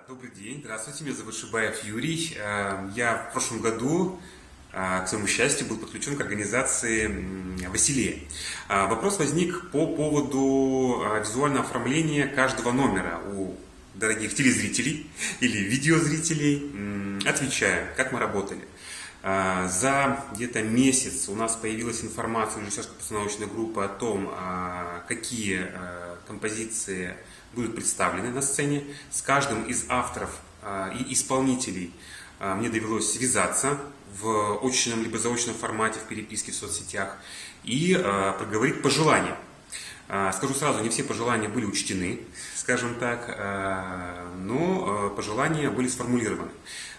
Добрый день, здравствуйте, меня зовут Шибаев Юрий. Я в прошлом году, к своему счастью, был подключен к организации «Василия». Вопрос возник по поводу визуального оформления каждого номера у дорогих телезрителей или видеозрителей. Отвечаю, как мы работали. За где-то месяц у нас появилась информация режиссерско-постановочной группы о том, какие композиции будут представлены на сцене. С каждым из авторов и исполнителей мне довелось связаться в очном либо заочном формате в переписке в соцсетях и проговорить пожелания. Скажу сразу, не все пожелания были учтены, скажем так, но пожелания были сформулированы.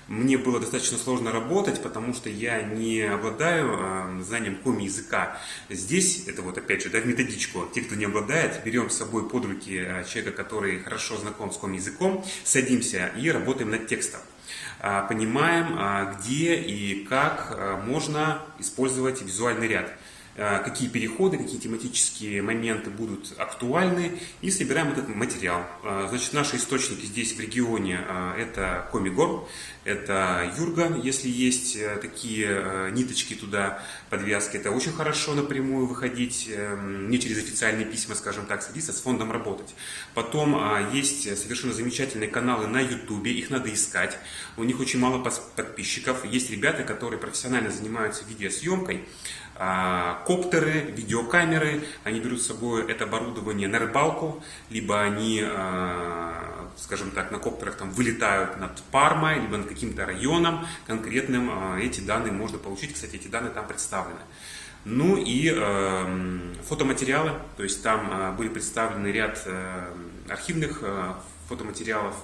Мне было достаточно сложно работать, потому что я не обладаю знанием коми-языка. Здесь, это вот опять же, в методичку, те, кто не обладает, берем с собой под руки человека, который хорошо знаком с коми-языком, садимся и работаем над текстом. Понимаем, где и как можно использовать визуальный ряд. Какие переходы, какие тематические моменты будут актуальны, и собираем этот материал. Значит, наши источники здесь в регионе это Комигор, это Юрга, если есть такие ниточки туда, подвязки, это очень хорошо напрямую выходить, не через официальные письма, скажем так, садиться с фондом работать. Потом есть совершенно замечательные каналы на Ютубе, их надо искать, у них очень мало подписчиков, есть ребята, которые профессионально занимаются видеосъемкой, коптеры, видеокамеры, они берут с собой это оборудование на рыбалку, либо они, скажем так, на коптерах там вылетают над Пармой, либо над каким-то районом конкретным. Эти данные можно получить, кстати, эти данные там представлены. Ну и фотоматериалы, то есть там были представлены ряд архивных фотоматериалов.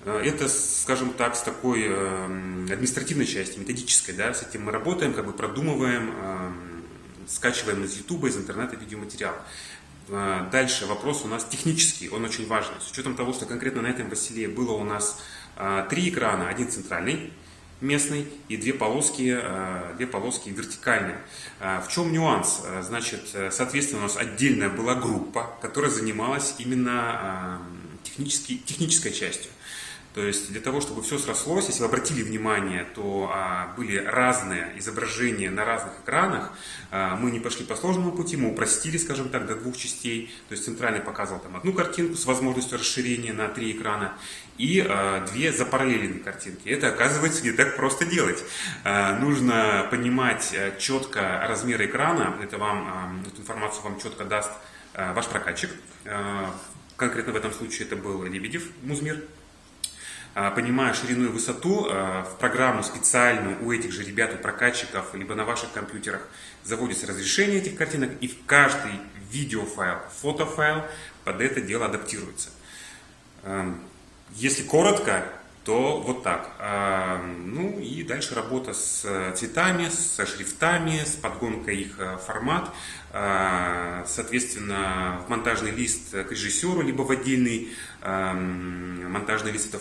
Это, скажем так, с такой административной части, методической, да, с этим мы работаем, как бы продумываем, скачиваем из YouTube, из интернета видеоматериал. Дальше вопрос у нас технический, он очень важный. С учетом того, что конкретно на этом Василии было у нас 3 экрана, один центральный, местный, и две полоски вертикальные. В чем нюанс? Значит, соответственно, у нас отдельная была группа, которая занималась именно технической частью. То есть для того, чтобы все срослось, если вы обратили внимание, то были разные изображения на разных экранах. Мы не пошли по сложному пути, мы упростили, скажем так, до 2 частей. То есть центральный показывал там одну картинку с возможностью расширения на 3 экрана и 2 запараллеленные картинки. Это, оказывается, не так просто делать. Нужно понимать четко размер экрана. Эту информацию вам четко даст ваш прокатчик. Конкретно в этом случае это был Лебедев Музмир. Понимая ширину и высоту, в программу специальную у этих же ребят, у прокатчиков, либо на ваших компьютерах заводится разрешение этих картинок, и в каждый видеофайл, фотофайл под это дело адаптируется. Если коротко, то вот так. Ну и дальше работа с цветами, со шрифтами, с подгонкой их формат. Соответственно, в монтажный лист к режиссеру, либо в отдельный монтажный лист это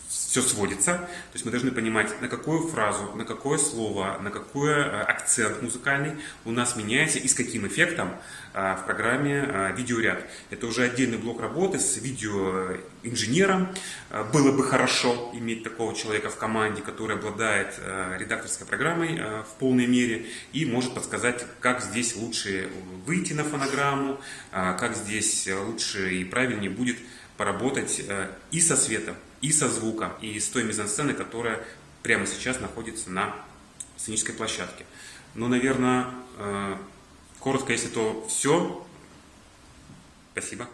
все сводится. То есть мы должны понимать, на какую фразу, на какое слово, на какой акцент музыкальный у нас меняется и с каким эффектом в программе видеоряд. Это уже отдельный блок работы с видеоинженером. Было бы хорошо иметь такого человека в команде, который обладает редакторской программой в полной мере и может подсказать, как здесь лучше выйти на фонограмму, как здесь лучше и правильнее будет поработать и со светом, и со звуком, и с той мизансценой, которая прямо сейчас находится на сценической площадке. Ну, наверное, коротко, если то все. Спасибо.